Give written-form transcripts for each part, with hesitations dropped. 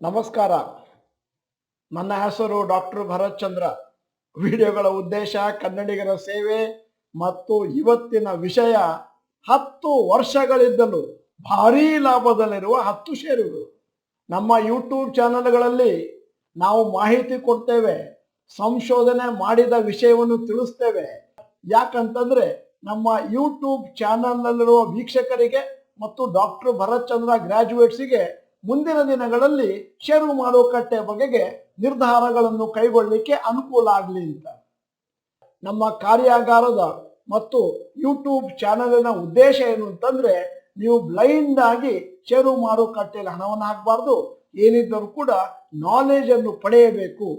ನಮಸ್ಕಾರ. ನನ್ನ ಹೆಸರು ಡಾಕ್ಟರ್ ಭರತ್ ಚಂದ್ರ. ವಿಡಿಯೋಗಳ ಉದ್ದೇಶ ಕನ್ನಡಿಗರ ಸೇವೆ ಮತ್ತು ಇವತ್ತಿನ ವಿಷಯ 10 ವರ್ಷಗಳಿದ್ದಲು ಭಾರೀ ಲಾಭದಲ್ಲಿರುವ 10 ಷೇರುಗಳು. ನಮ್ಮ ಯೂಟ್ಯೂಬ್ ಚಾನೆಲ್ಗಳಲ್ಲಿ ನಾವು ಮಾಹಿತಿ ಕೊಡ್ತೇವೆ, ಸಂಶೋಧನೆ ಮಾಡಿದ ವಿಷಯವನ್ನು ತಿಳಿಸ್ತೇವೆ. ಯಾಕಂತಂದ್ರೆ ನಮ್ಮ ಯೂಟ್ಯೂಬ್ ಚಾನೆಲ್ನಲ್ಲಿರುವ ವೀಕ್ಷಕರಿಗೆ ಮತ್ತು ಡಾಕ್ಟರ್ ಭರತ್ ಚಂದ್ರ ಗ್ರಾಜ್ಯುಯೇಟ್ಸ್ಗೆ ಮುಂದಿನ ದಿನಗಳಲ್ಲಿ ಷೇರು ಮಾರುಕಟ್ಟೆ ಬಗೆಗೆ ನಿರ್ಧಾರಗಳನ್ನು ಕೈಗೊಳ್ಳಲಿಕ್ಕೆ ಅನುಕೂಲ ಆಗಲಿ ಅಂತ. ನಮ್ಮ ಕಾರ್ಯಾಗಾರದ ಮತ್ತು ಯೂಟ್ಯೂಬ್ ಚಾನೆಲಿನ ಉದ್ದೇಶ ಏನು ಅಂತಂದ್ರೆ, ನೀವು ಬ್ಲೈಂಡ್ ಆಗಿ ಷೇರು ಮಾರುಕಟ್ಟೆಯಲ್ಲಿ ಹಣವನ್ನು ಹಾಕಬಾರ್ದು, ಏನಿದ್ದರೂ ಕೂಡ ನಾಲೆಜ್ ಅನ್ನು ಪಡೆಯಬೇಕು.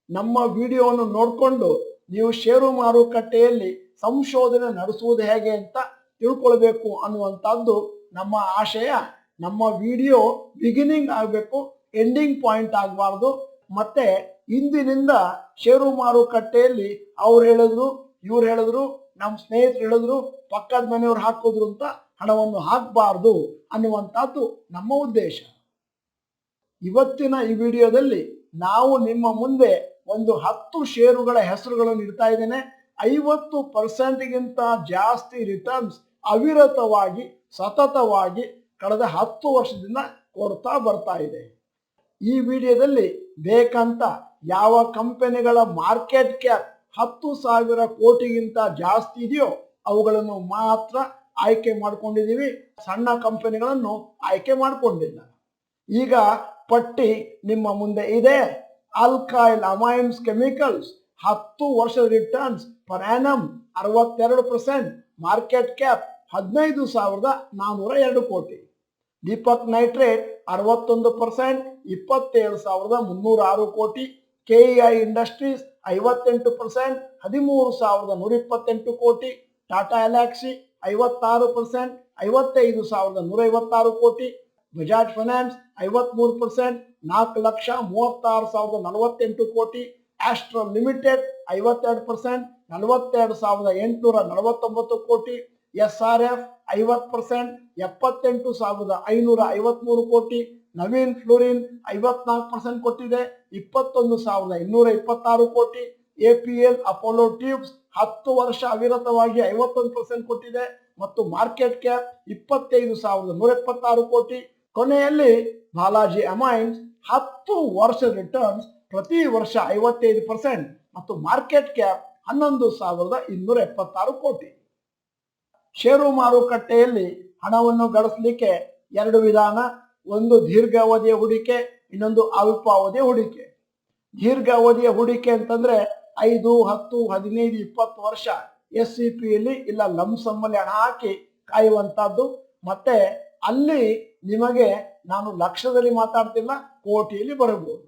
ನಮ್ಮ ವಿಡಿಯೋವನ್ನು ನೋಡಿಕೊಂಡು ನೀವು ಷೇರು ಮಾರುಕಟ್ಟೆಯಲ್ಲಿ ಸಂಶೋಧನೆ ನಡೆಸುವುದು ಹೇಗೆ ಅಂತ ತಿಳ್ಕೊಳ್ಬೇಕು ಅನ್ನುವಂಥದ್ದು ನಮ್ಮ ಆಶಯ. ನಮ್ಮ ವಿಡಿಯೋ ಬಿಗಿನಿಂಗ್ ಆಗಬೇಕು, ಎಂಡಿಂಗ್ ಪಾಯಿಂಟ್ ಆಗಬಾರ್ದು. ಮತ್ತೆ ಇಂದಿನಿಂದ ಷೇರು ಮಾರುಕಟ್ಟೆಯಲ್ಲಿ ಅವ್ರು ಹೇಳಿದ್ರು, ಇವ್ರು ಹೇಳಿದ್ರು, ನಮ್ಮ ಸ್ನೇಹಿತರು ಹೇಳಿದ್ರು, ಪಕ್ಕದ ಮನೆಯವ್ರು ಹಾಕಿದ್ರು ಅಂತ ಹಣವನ್ನು ಹಾಕಬಾರ್ದು ಅನ್ನುವಂಥದ್ದು ನಮ್ಮ ಉದ್ದೇಶ. ಇವತ್ತಿನ ಈ ವಿಡಿಯೋದಲ್ಲಿ ನಾವು ನಿಮ್ಮ ಮುಂದೆ ಒಂದು 10 ಷೇರುಗಳ ಹೆಸರುಗಳನ್ನು ಇಡ್ತಾ ಇದ್ದೇನೆ. 50% ಜಾಸ್ತಿ ರಿಟರ್ನ್ಸ್ ಅವಿರತವಾಗಿ ಸತತವಾಗಿ ಕಳೆದ 10 ವರ್ಷದಿಂದ ಕೊಡ್ತಾ ಬರ್ತಾ ಇದೆ. ಈ ವಿಡಿಯೋದಲ್ಲಿ ಬೇಕಂತ ಯಾವ ಕಂಪನಿಗಳ ಮಾರ್ಕೆಟ್ ಕ್ಯಾಪ್ 10,000 ಕೋಟಿಗಿಂತ ಜಾಸ್ತಿ ಇದೆಯೋ ಅವುಗಳನ್ನು ಮಾತ್ರ ಆಯ್ಕೆ ಮಾಡ್ಕೊಂಡಿದ್ದೀವಿ. ಸಣ್ಣ ಕಂಪನಿಗಳನ್ನು ಆಯ್ಕೆ ಮಾಡ್ಕೊಂಡಿಲ್ಲ. ಈಗ ಪಟ್ಟಿ ನಿಮ್ಮ ಮುಂದೆ ಇದೆ. ಅಲ್ಕೈಲ್ ಅಮೈನ್ಸ್ ಕೆಮಿಕಲ್ಸ್ 10 ವರ್ಷದ returns per annum 62%, market cap 15,402 ಕೋಟಿ. ದೀಪಕ್ ನೈಟ್ರೇಟ್ 61%, 27,306 ಕೋಟಿ. ಕೆಇಐ ಇಂಡಸ್ಟ್ರೀಸ್ 58%, 13,128 ಕೋಟಿ. ಟಾಟಾ ಎಲಾಕ್ಸಿ 56%, 55,156 ಕೋಟಿ. ಬಜಾಜ್ ಫೈನಾನ್ಸ್ 53%, 4,36,048 ಕೋಟಿ. ಆಸ್ಟ್ರಲ್ ಲಿಮಿಟೆಡ್ 52%, 42,849 ಕೋಟಿ. ಎಸ್ಆರ್ಎಫ್ 50%, 78,553 ಕೋಟಿ. ನವೀನ್ ಫ್ಲೋರಿನ್ 54% ಕೊಟ್ಟಿದೆ, 21,226 ಕೋಟಿ. ಎಪಿಎಲ್ ಅಪೋಲೋ ಟ್ಯೂಬ್ಸ್ 10 ವರ್ಷ ಅವಿರತವಾಗಿ 51% ಕೊಟ್ಟಿದೆ ಮತ್ತು ಮಾರ್ಕೆಟ್ ಕ್ಯಾಪ್ 25,176 ಕೋಟಿ. ಕೊನೆಯಲ್ಲಿ ಬಾಲಾಜಿ ಅಮೈನ್ಸ್ 10 ವರ್ಷ ರಿಟರ್ನ್ಸ್ ಪ್ರತಿ ವರ್ಷ 55% ಮತ್ತು ಮಾರ್ಕೆಟ್ ಕ್ಯಾಪ್ 11,276 ಕೋಟಿ. ಷೇರು ಮಾರುಕಟ್ಟೆಯಲ್ಲಿ ಹಣವನ್ನು ಗಳಿಸಲಿಕ್ಕೆ 2 ವಿಧಾನ. ಒಂದು ದೀರ್ಘಾವಧಿಯ ಹೂಡಿಕೆ, ಇನ್ನೊಂದು ಅಲ್ಪಾವಧಿಯ ಹೂಡಿಕೆ. ದೀರ್ಘಾವಧಿಯ ಹೂಡಿಕೆ ಅಂತಂದ್ರೆ 5, 10, 15, 20 ವರ್ಷ SCPಯಲ್ಲಿ ಇಲ್ಲ ಲಂಸಮ್ಮಲ್ಲಿ ಹಣ ಹಾಕಿ ಕಾಯುವಂತಹದ್ದು. ಮತ್ತೆ ಅಲ್ಲಿ ನಿಮಗೆ ನಾನು ಲಕ್ಷದಲ್ಲಿ ಮಾತಾಡ್ತಿಲ್ಲ, ಕೋಟಿಯಲ್ಲಿ ಬರಬಹುದು.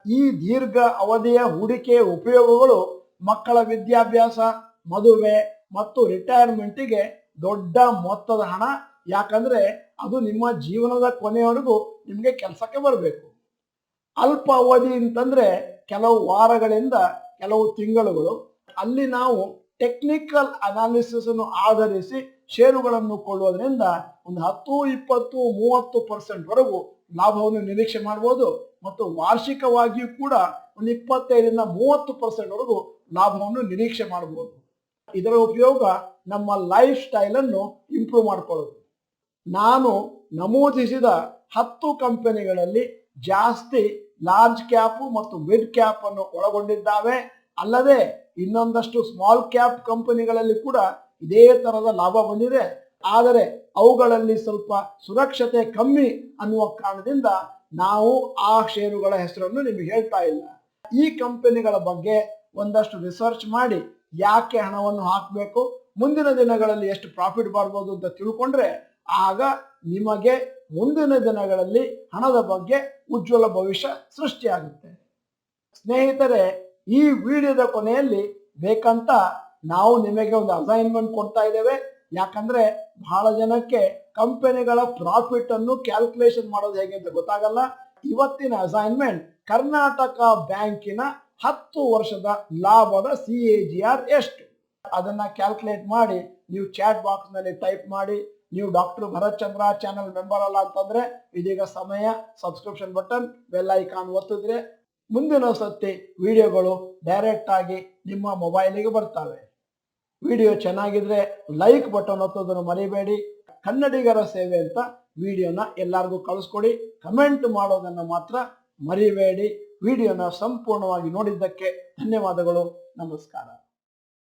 ಈ ದೀರ್ಘ ಅವಧಿಯ ಹೂಡಿಕೆಯ ಉಪಯೋಗಗಳು ಮಕ್ಕಳ ವಿದ್ಯಾಭ್ಯಾಸ, ಮದುವೆ ಮತ್ತು ರಿಟೈರ್ಮೆಂಟಿಗೆ ದೊಡ್ಡ ಮೊತ್ತದ ಹಣ. ಯಾಕಂದ್ರೆ ಅದು ನಿಮ್ಮ ಜೀವನದ ಕೊನೆಯವರೆಗೂ ನಿಮಗೆ ಕೆಲಸಕ್ಕೆ ಬರಬೇಕು. ಅಲ್ಪ ಅವಧಿ ಅಂತಂದ್ರೆ ಕೆಲವು ವಾರಗಳಿಂದ ಕೆಲವು ತಿಂಗಳುಗಳು. ಅಲ್ಲಿ ನಾವು ಟೆಕ್ನಿಕಲ್ ಅನಾಲಿಸಿಸ್ ಅನ್ನು ಆಧರಿಸಿ ಷೇರುಗಳನ್ನು ಕೊಳ್ಳುವುದರಿಂದ ಒಂದು 10, 20, 30% ವರೆಗೂ ಲಾಭವನ್ನು ನಿರೀಕ್ಷೆ ಮಾಡಬಹುದು ಮತ್ತು ವಾರ್ಷಿಕವಾಗಿಯೂ ಕೂಡ ಒಂದು 25ರಿಂದ 30% ವರೆಗೂ ಲಾಭವನ್ನು ನಿರೀಕ್ಷೆ ಮಾಡಬಹುದು. ಇದರ ಉಪಯೋಗ ನಮ್ಮ ಲೈಫ್ ಸ್ಟೈಲ್ ಅನ್ನು ಇಂಪ್ರೂವ್ ಮಾಡಿಕೊಳ್ಳೋದು. ನಾನು ನಮೂದಿಸಿದ 10 ಕಂಪನಿಗಳಲ್ಲಿ ಜಾಸ್ತಿ ಲಾರ್ಜ್ ಕ್ಯಾಪ್ ಮತ್ತು ಮಿಡ್ ಕ್ಯಾಪ್ ಅನ್ನು ಒಳಗೊಂಡಿದ್ದಾವೆ. ಅಲ್ಲದೆ ಇನ್ನೊಂದಷ್ಟು ಸ್ಮಾಲ್ ಕ್ಯಾಪ್ ಕಂಪನಿಗಳಲ್ಲಿ ಕೂಡ ಇದೇ ತರದ ಲಾಭ ಬಂದಿದೆ. ಆದರೆ ಅವುಗಳಲ್ಲಿ ಸ್ವಲ್ಪ ಸುರಕ್ಷತೆ ಕಮ್ಮಿ ಅನ್ನುವ ಕಾರಣದಿಂದ ನಾವು ಆ ಷೇರುಗಳ ಹೆಸರನ್ನು ನಿಮಗೆ ಹೇಳ್ತಾ ಇಲ್ಲ. ಈ ಕಂಪನಿಗಳ ಬಗ್ಗೆ ಒಂದಷ್ಟು ರಿಸರ್ಚ್ ಮಾಡಿ ಯಾಕೆ ಹಣವನ್ನು ಹಾಕಬೇಕು, ಮುಂದಿನ ದಿನಗಳಲ್ಲಿ ಎಷ್ಟು ಪ್ರಾಫಿಟ್ ಬರ್ಬೋದು ಅಂತ ತಿಳ್ಕೊಂಡ್ರೆ ಆಗ ನಿಮಗೆ ಮುಂದಿನ ದಿನಗಳಲ್ಲಿ ಹಣದ ಬಗ್ಗೆ ಉಜ್ವಲ ಭವಿಷ್ಯ ಸೃಷ್ಟಿಯಾಗುತ್ತೆ. ಸ್ನೇಹಿತರೆ, ಈ ವಿಡಿಯೋದ ಕೊನೆಯಲ್ಲಿ ಬೇಕಂತ ನಾವು ನಿಮಗೆ ಒಂದು ಅಸೈನ್ಮೆಂಟ್ ಕೊಡ್ತಾ ಇದ್ದೇವೆ. ಯಾಕಂದ್ರೆ ಬಹಳ ಜನಕ್ಕೆ ಕಂಪನಿಗಳ ಪ್ರಾಫಿಟ್ ಅನ್ನು ಕ್ಯಾಲ್ಕುಲೇಷನ್ ಮಾಡೋದು ಹೇಗೆ ಅಂತ ಗೊತ್ತಾಗಲ್ಲ. ಇವತ್ತಿನ ಅಸೈನ್ಮೆಂಟ್ ಕರ್ನಾಟಕ ಬ್ಯಾಂಕಿನ 10 ವರ್ಷದ ಲಾಭದ CAGR ಎಷ್ಟು ಅದನ್ನ ಕ್ಯಾಲ್ಕುಲೇಟ್ ಮಾಡಿ ನೀವು ಚಾಟ್ ಬಾಕ್ಸ್ ನಲ್ಲಿ ಟೈಪ್ ಮಾಡಿ ನೀವು ಡಾಕ್ಟರ್ ಭರತ್ ಚಂದ್ರ ಚಾನಲ್ ಮೆಂಬರ್ ಅಲ್ಲ ಅಂತಂದ್ರೆ ಇದೀಗ ಸಮಯ ಸಬ್ಸ್ಕ್ರಿಪ್ಷನ್ ಬಟನ್ ಬೆಲ್ ಐಕಾನ್ ಒತ್ತಿದ್ರೆ ಮುಂದಿನ ಸತಿ ವಿಡಿಯೋಗಳು ಡೈರೆಕ್ಟ್ ಆಗಿ ನಿಮ್ಮ ಮೊಬೈಲಿಗೆ ಬರ್ತವೆ. ವಿಡಿಯೋ ಚೆನ್ನಾಗಿದ್ರೆ ಲೈಕ್ ಬಟನ್ ಒತ್ತೋದನ್ನು ಮರಿಬೇಡಿ. ಕನ್ನಡಿಗರ ಸೇವೆ ಅಂತ ವಿಡಿಯೋನ ಎಲ್ಲರಿಗೂ ಕಳಿಸ್ಕೊಡಿ. ಕಮೆಂಟ್ ಮಾಡೋದನ್ನು ಮಾತ್ರ ಮರಿಬೇಡಿ. ವಿಡಿಯೋನ ಸಂಪೂರ್ಣವಾಗಿ ನೋಡಿದ್ದಕ್ಕೆ ಧನ್ಯವಾದಗಳು. ನಮಸ್ಕಾರ.